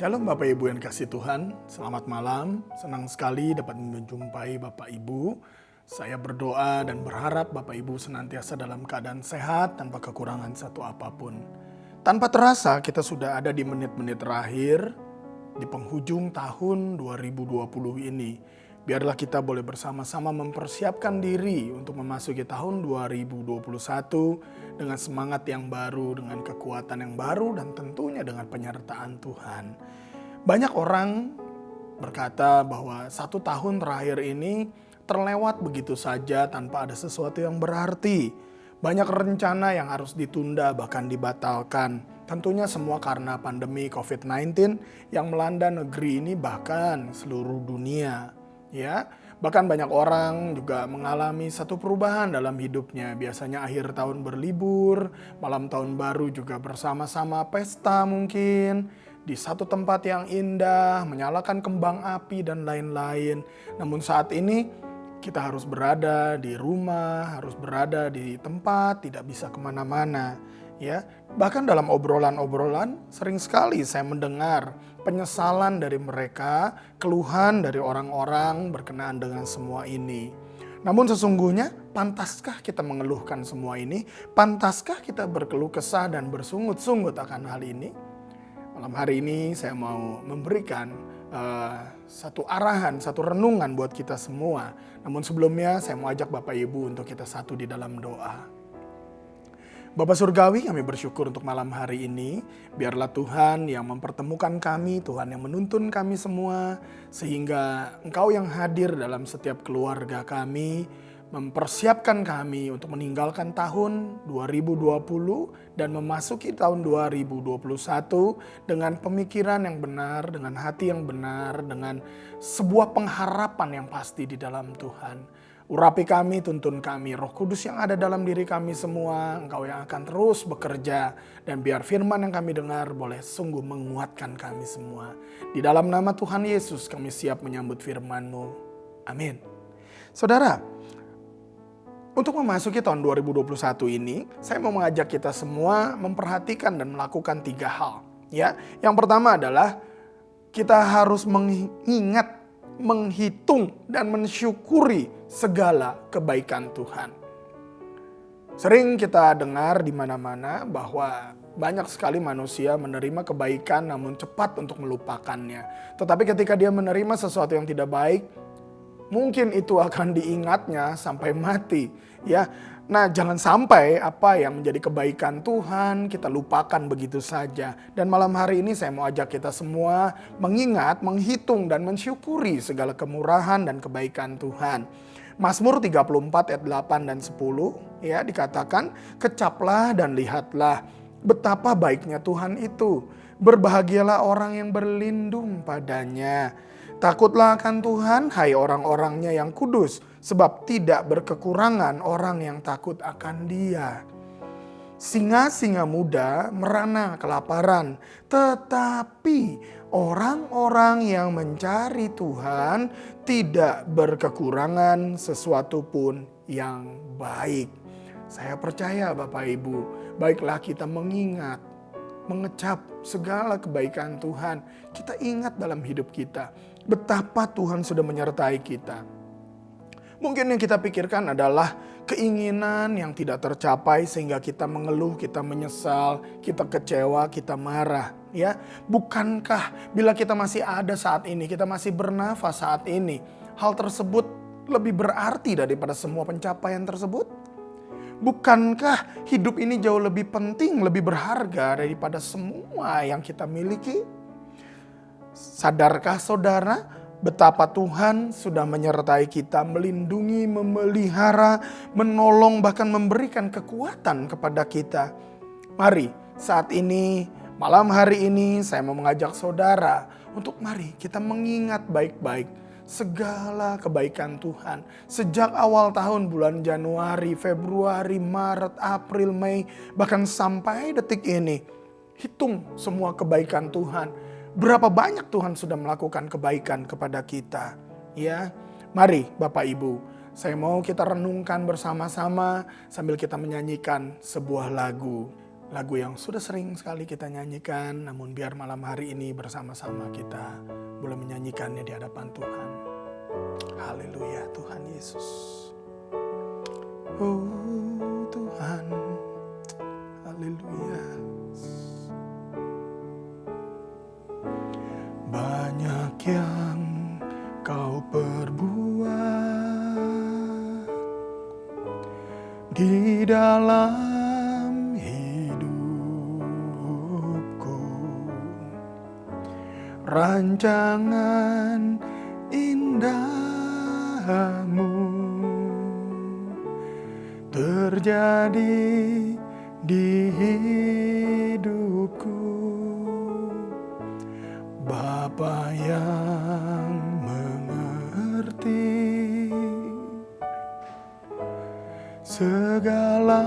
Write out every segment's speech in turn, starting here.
Shalom Bapak Ibu yang kasih Tuhan, selamat malam. Senang sekali dapat menjumpai Bapak Ibu. Saya berdoa dan berharap Bapak Ibu senantiasa dalam keadaan sehat tanpa kekurangan satu apapun. Tanpa terasa kita sudah ada di menit-menit terakhir di penghujung tahun 2020 ini. Biarlah kita boleh bersama-sama mempersiapkan diri untuk memasuki tahun 2021 dengan semangat yang baru, dengan kekuatan yang baru, dan tentunya dengan penyertaan Tuhan. Banyak orang berkata bahwa satu tahun terakhir ini terlewat begitu saja tanpa ada sesuatu yang berarti. Banyak rencana yang harus ditunda bahkan dibatalkan. Tentunya semua karena pandemi COVID-19 yang melanda negeri ini bahkan seluruh dunia. Ya, bahkan banyak orang juga mengalami satu perubahan dalam hidupnya. Biasanya akhir tahun berlibur, malam tahun baru juga bersama-sama pesta mungkin di satu tempat yang indah, menyalakan kembang api dan lain-lain. Namun saat ini kita harus berada di rumah, harus berada di tempat, tidak bisa kemana-mana. Ya, bahkan dalam obrolan-obrolan sering sekali saya mendengar penyesalan dari mereka, keluhan dari orang-orang berkenaan dengan semua ini. Namun sesungguhnya pantaskah kita mengeluhkan semua ini? Pantaskah kita berkeluh kesah dan bersungut-sungut akan hal ini? Malam hari ini saya mau memberikan satu arahan, satu renungan buat kita semua. Namun sebelumnya saya mau ajak Bapak Ibu untuk kita satu di dalam doa. Bapa Surgawi, kami bersyukur untuk malam hari ini. Biarlah Tuhan yang mempertemukan kami, Tuhan yang menuntun kami semua, sehingga Engkau yang hadir dalam setiap keluarga kami, mempersiapkan kami untuk meninggalkan tahun 2020 dan memasuki tahun 2021 dengan pemikiran yang benar, dengan hati yang benar, dengan sebuah pengharapan yang pasti di dalam Tuhan. Urapi kami, tuntun kami, Roh Kudus yang ada dalam diri kami semua, Engkau yang akan terus bekerja, dan biar firman yang kami dengar boleh sungguh menguatkan kami semua. Di dalam nama Tuhan Yesus kami siap menyambut firman-Mu. Amin. Saudara, untuk memasuki tahun 2021 ini, saya mau mengajak kita semua memperhatikan dan melakukan 3 hal. Ya, yang pertama adalah kita harus mengingat, menghitung dan mensyukuri segala kebaikan Tuhan. Sering kita dengar di mana-mana bahwa banyak sekali manusia menerima kebaikan namun cepat untuk melupakannya. Tetapi ketika dia menerima sesuatu yang tidak baik, mungkin itu akan diingatnya sampai mati. Ya, nah, jangan sampai apa yang menjadi kebaikan Tuhan kita lupakan begitu saja. Dan malam hari ini saya mau ajak kita semua mengingat, menghitung dan mensyukuri segala kemurahan dan kebaikan Tuhan. Mazmur 34 ayat 8 dan 10 ya dikatakan, "Kecaplah dan lihatlah betapa baiknya Tuhan itu. Berbahagialah orang yang berlindung padanya. Takutlah akan Tuhan, hai orang-orangnya yang kudus, sebab tidak berkekurangan orang yang takut akan Dia. Singa-singa muda merana kelaparan, tetapi orang-orang yang mencari Tuhan tidak berkekurangan sesuatu pun yang baik." Saya percaya Bapak Ibu, baiklah kita mengingat, mengecap segala kebaikan Tuhan. Kita ingat dalam hidup kita betapa Tuhan sudah menyertai kita. Mungkin yang kita pikirkan adalah keinginan yang tidak tercapai sehingga kita mengeluh, kita menyesal, kita kecewa, kita marah. Ya, bukankah bila kita masih ada saat ini, kita masih bernafas saat ini, hal tersebut lebih berarti daripada semua pencapaian tersebut? Bukankah hidup ini jauh lebih penting, lebih berharga daripada semua yang kita miliki? Sadarkah saudara betapa Tuhan sudah menyertai kita, melindungi, memelihara, menolong, bahkan memberikan kekuatan kepada kita? Mari saat ini, malam hari ini saya mau mengajak saudara untuk mari kita mengingat baik-baik segala kebaikan Tuhan. Sejak awal tahun bulan Januari, Februari, Maret, April, Mei, bahkan sampai detik ini. Hitung semua kebaikan Tuhan. Berapa banyak Tuhan sudah melakukan kebaikan kepada kita. Ya, mari Bapak Ibu, saya mau kita renungkan bersama-sama sambil kita menyanyikan sebuah lagu. lagu yang sudah sering sekali kita nyanyikan, namun biar malam hari ini bersama-sama kita boleh menyanyikannya di hadapan Tuhan. Haleluya, Tuhan Yesus. Oh Tuhan, haleluya. Banyak yang kau perbuat di dalam hidupku, rancangan indahmu terjadi di hidupku. Bapa yang mengerti segala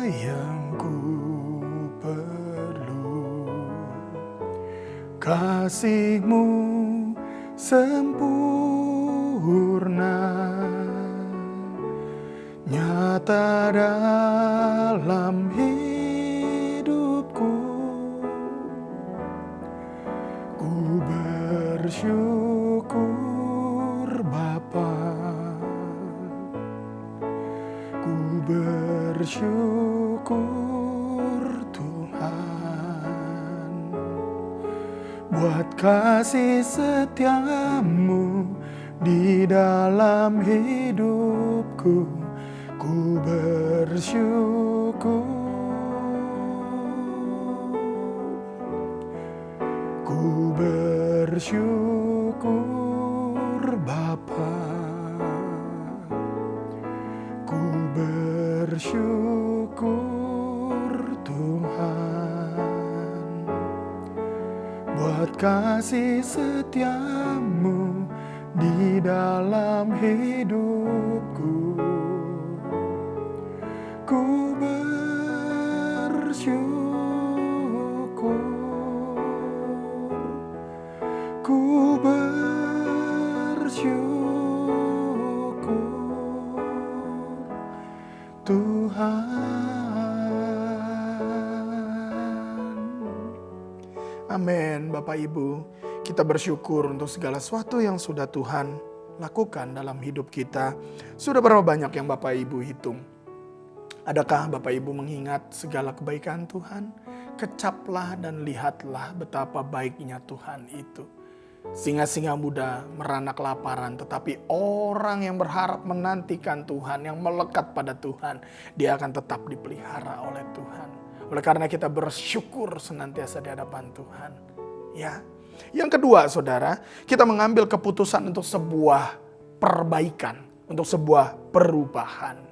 yang ku perlu, kasih-Mu sempurna, nyata dalam hidupku. Ku bersyukur Bapa, ku bersyukur Tuhan, buat kasih setia-Mu di dalam hidupku. Ku bersyukur, ku bersyukur Bapa, ku bersyukur Tuhan, buat kasih setia-Mu di dalam hidupku. Ku bersyukur, ku bersyukur Tuhan. Amin. Bapak Ibu, kita bersyukur untuk segala sesuatu yang sudah Tuhan lakukan dalam hidup kita. Sudah berapa banyak yang Bapak Ibu hitung? Adakah Bapak Ibu mengingat segala kebaikan Tuhan? Kecaplah dan lihatlah betapa baiknya Tuhan itu. Singa-singa muda merana kelaparan, tetapi orang yang berharap menantikan Tuhan, yang melekat pada Tuhan, dia akan tetap dipelihara oleh Tuhan. Oleh karena kita bersyukur senantiasa di hadapan Tuhan. Ya. Yang kedua, saudara, kita mengambil keputusan untuk sebuah perbaikan, untuk sebuah perubahan.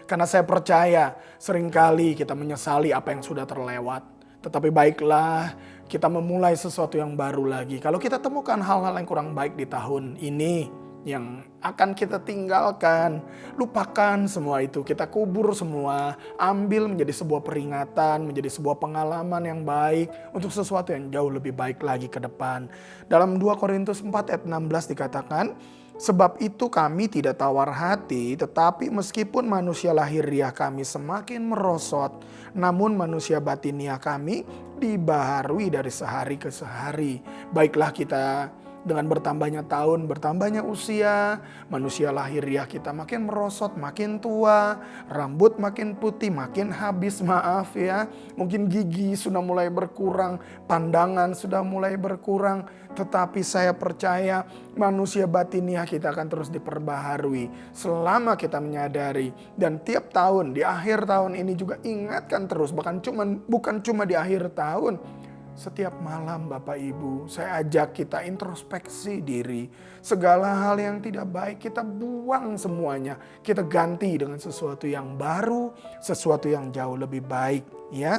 Karena saya percaya seringkali kita menyesali apa yang sudah terlewat. Tetapi baiklah kita memulai sesuatu yang baru lagi. Kalau kita temukan hal-hal yang kurang baik di tahun ini yang akan kita tinggalkan, lupakan semua itu. Kita kubur semua, ambil menjadi sebuah peringatan, menjadi sebuah pengalaman yang baik untuk sesuatu yang jauh lebih baik lagi ke depan. Dalam 2 Korintus 4 ayat 16 dikatakan, sebab itu kami tidak tawar hati, tetapi meskipun manusia lahiriah kami semakin merosot, namun manusia batiniah kami dibaharui dari sehari ke sehari. Baiklah kita dengan bertambahnya tahun, bertambahnya usia, manusia lahiriah kita makin merosot, makin tua, rambut makin putih, makin habis, maaf ya. Mungkin gigi sudah mulai berkurang, pandangan sudah mulai berkurang. Tetapi saya percaya manusia batiniah kita akan terus diperbaharui selama kita menyadari. Dan tiap tahun, di akhir tahun ini juga ingatkan terus, bukan cuma di akhir tahun. Setiap malam Bapak Ibu, saya ajak kita introspeksi diri. Segala hal yang tidak baik kita buang semuanya. Kita ganti dengan sesuatu yang baru, sesuatu yang jauh lebih baik. Ya,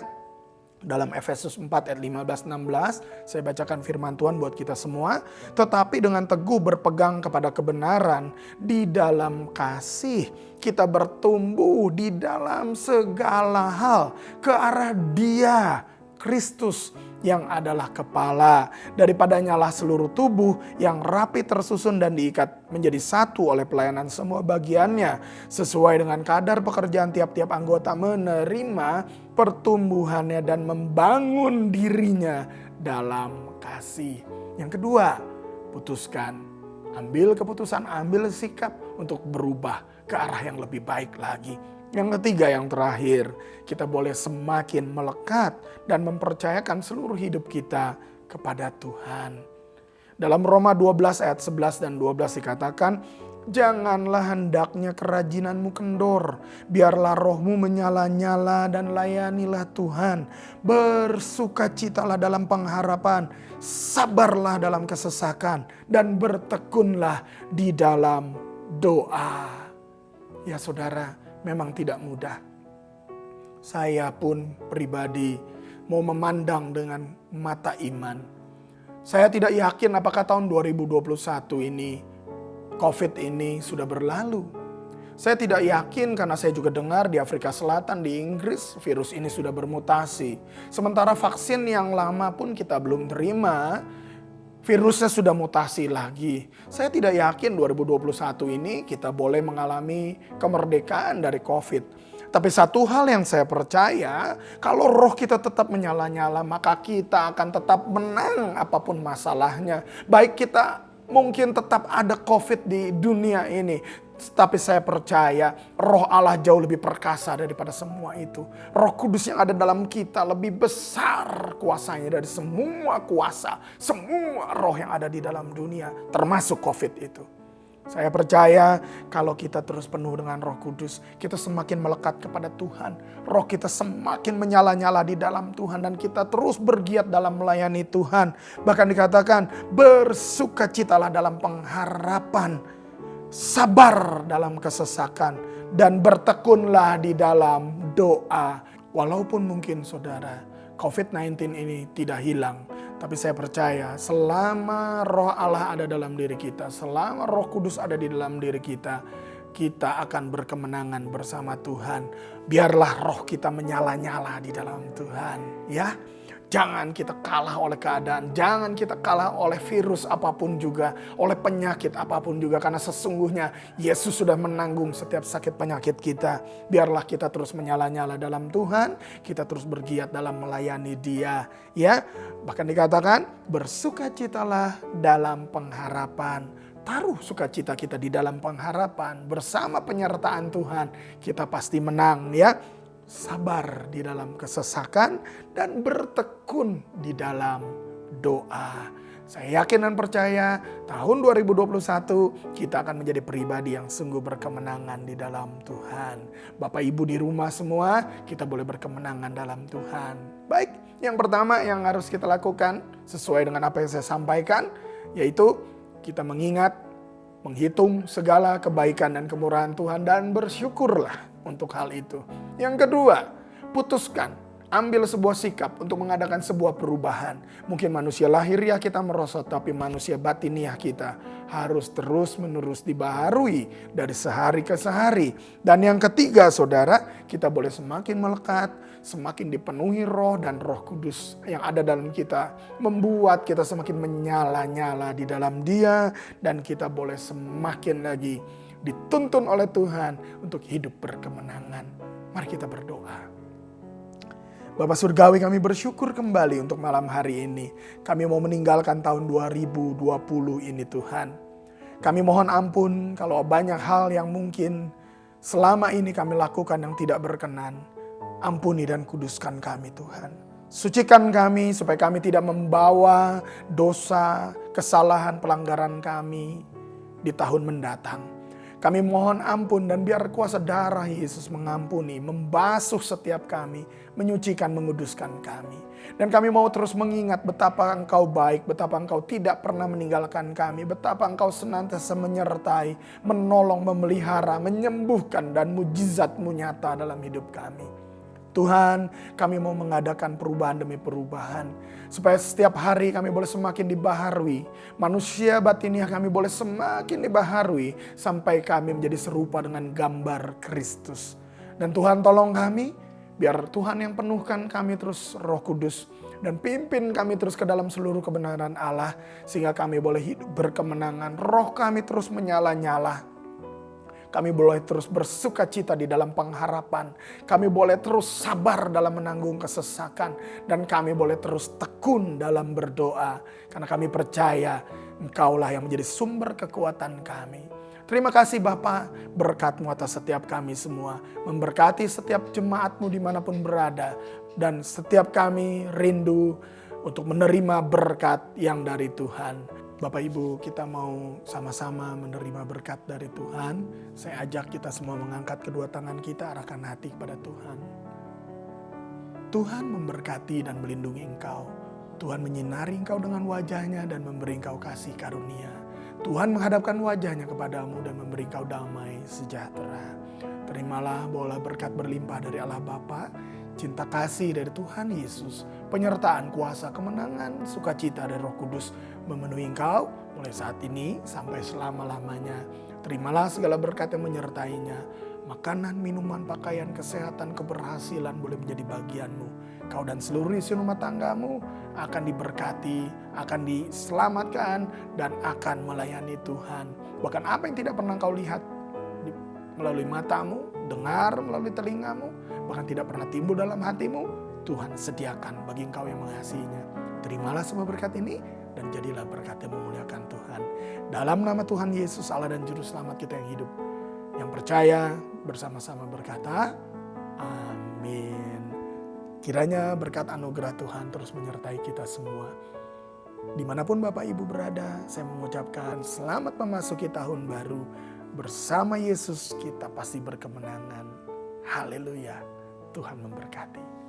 dalam Efesus 4 ayat 15-16, saya bacakan firman Tuhan buat kita semua. Tetapi dengan teguh berpegang kepada kebenaran di dalam kasih, kita bertumbuh di dalam segala hal ke arah Dia, Kristus, yang adalah kepala. Daripadanya lah seluruh tubuh yang rapi tersusun dan diikat menjadi satu oleh pelayanan semua bagiannya, sesuai dengan kadar pekerjaan tiap-tiap anggota menerima pertumbuhannya dan membangun dirinya dalam kasih. Yang kedua, putuskan. Ambil keputusan, ambil sikap untuk berubah ke arah yang lebih baik lagi. Yang ketiga, yang terakhir, kita boleh semakin melekat dan mempercayakan seluruh hidup kita kepada Tuhan. Dalam Roma 12 ayat 11 dan 12 dikatakan, janganlah hendaknya kerajinanmu kendor, biarlah rohmu menyala-nyala dan layanilah Tuhan. Bersukacitalah dalam pengharapan, sabarlah dalam kesesakan, dan bertekunlah di dalam doa. Ya saudara, memang tidak mudah. Saya pun pribadi mau memandang dengan mata iman. Saya tidak yakin apakah tahun 2021 ini, COVID ini sudah berlalu. Saya tidak yakin karena saya juga dengar di Afrika Selatan, di Inggris, virus ini sudah bermutasi. Sementara vaksin yang lama pun kita belum terima, virusnya sudah mutasi lagi. Saya tidak yakin 2021 ini kita boleh mengalami kemerdekaan dari COVID. Tapi satu hal yang saya percaya, kalau roh kita tetap menyala-nyala, maka kita akan tetap menang apapun masalahnya. Baik kita mungkin tetap ada COVID di dunia ini, tapi saya percaya roh Allah jauh lebih perkasa daripada semua itu. Roh Kudus yang ada dalam kita lebih besar kuasanya dari semua kuasa, semua roh yang ada di dalam dunia, termasuk COVID itu. Saya percaya kalau kita terus penuh dengan Roh Kudus, kita semakin melekat kepada Tuhan. Roh kita semakin menyala-nyala di dalam Tuhan dan kita terus bergiat dalam melayani Tuhan. Bahkan dikatakan bersukacitalah dalam pengharapan, sabar dalam kesesakan, dan bertekunlah di dalam doa. Walaupun mungkin saudara, COVID-19 ini tidak hilang. Tapi saya percaya selama roh Allah ada dalam diri kita, selama Roh Kudus ada di dalam diri kita, kita akan berkemenangan bersama Tuhan. Biarlah roh kita menyala-nyala di dalam Tuhan, ya. Jangan kita kalah oleh keadaan, jangan kita kalah oleh virus apapun juga, oleh penyakit apapun juga. Karena sesungguhnya Yesus sudah menanggung setiap sakit penyakit kita. Biarlah kita terus menyala-nyala dalam Tuhan, kita terus bergiat dalam melayani Dia. Ya, bahkan dikatakan bersukacitalah dalam pengharapan. Taruh sukacita kita di dalam pengharapan, bersama penyertaan Tuhan kita pasti menang, ya. Sabar di dalam kesesakan dan bertekun di dalam doa. Saya yakin dan percaya tahun 2021 kita akan menjadi pribadi yang sungguh berkemenangan di dalam Tuhan. Bapak Ibu di rumah semua, kita boleh berkemenangan dalam Tuhan. Baik, yang pertama yang harus kita lakukan sesuai dengan apa yang saya sampaikan, yaitu kita mengingat, menghitung segala kebaikan dan kemurahan Tuhan dan bersyukurlah untuk hal itu. Yang kedua, putuskan, ambil sebuah sikap untuk mengadakan sebuah perubahan. Mungkin manusia lahiriah kita merosot, tapi manusia batiniah kita harus terus-menerus dibaharui dari sehari ke sehari. Dan yang ketiga, saudara, kita boleh semakin melekat, semakin dipenuhi roh dan Roh Kudus yang ada dalam kita, membuat kita semakin menyala-nyala di dalam Dia, dan kita boleh semakin lagi dituntun oleh Tuhan untuk hidup berkemenangan. Mari kita berdoa. Bapa Surgawi, kami bersyukur kembali untuk malam hari ini. Kami mau meninggalkan tahun 2020 ini Tuhan. Kami mohon ampun kalau banyak hal yang mungkin selama ini kami lakukan yang tidak berkenan. Ampuni dan kuduskan kami Tuhan. Sucikan kami supaya kami tidak membawa dosa, kesalahan, pelanggaran kami di tahun mendatang. Kami mohon ampun dan biar kuasa darah Yesus mengampuni, membasuh setiap kami, menyucikan, menguduskan kami. Dan kami mau terus mengingat betapa Engkau baik, betapa Engkau tidak pernah meninggalkan kami, betapa Engkau senantiasa menyertai, menolong, memelihara, menyembuhkan, dan mujizat-Mu nyata dalam hidup kami. Tuhan, kami mau mengadakan perubahan demi perubahan. Supaya setiap hari kami boleh semakin dibaharui. Manusia batiniah kami boleh semakin dibaharui. Sampai kami menjadi serupa dengan gambar Kristus. Dan Tuhan tolong kami, biar Tuhan yang penuhkan kami terus Roh Kudus. dan pimpin kami terus ke dalam seluruh kebenaran Allah, sehingga kami boleh hidup berkemenangan. Roh kami terus menyala-nyala. Kami boleh terus bersuka cita di dalam pengharapan. Kami boleh terus sabar dalam menanggung kesesakan. Dan kami boleh terus tekun dalam berdoa. Karena kami percaya Engkaulah yang menjadi sumber kekuatan kami. Terima kasih Bapa, berkat-Mu atas setiap kami semua. Memberkati setiap jemaat-Mu dimanapun berada. Dan setiap kami rindu untuk menerima berkat yang dari Tuhan. Bapak Ibu, kita mau sama-sama menerima berkat dari Tuhan. Saya ajak kita semua mengangkat kedua tangan kita, arahkan hati kepada Tuhan. Tuhan memberkati dan melindungi engkau. Tuhan menyinari engkau dengan wajahnya dan memberi engkau kasih karunia. Tuhan menghadapkan wajahnya kepadamu dan memberi engkau damai sejahtera. Terimalah bola berkat berlimpah dari Allah Bapa, cinta kasih dari Tuhan Yesus, penyertaan kuasa kemenangan, sukacita dari Roh Kudus memenuhi engkau mulai saat ini sampai selama-lamanya. Terimalah segala berkat yang menyertainya. Makanan, minuman, pakaian, kesehatan, keberhasilan boleh menjadi bagianmu. Kau dan seluruh isi rumah tanggamu akan diberkati, akan diselamatkan, dan akan melayani Tuhan. Bahkan apa yang tidak pernah kau lihat melalui matamu, dengar melalui telingamu, bahkan tidak pernah timbul dalam hatimu, Tuhan sediakan bagi engkau yang mengasihinya. Terimalah semua berkat ini dan jadilah berkat yang memuliakan Tuhan. Dalam nama Tuhan Yesus Allah dan Juru Selamat kita yang hidup, yang percaya bersama-sama berkata, amin. Kiranya berkat anugerah Tuhan terus menyertai kita semua. Dimanapun Bapak Ibu berada, saya mengucapkan selamat memasuki tahun baru. Bersama Yesus kita pasti berkemenangan. Haleluya. Tuhan memberkati.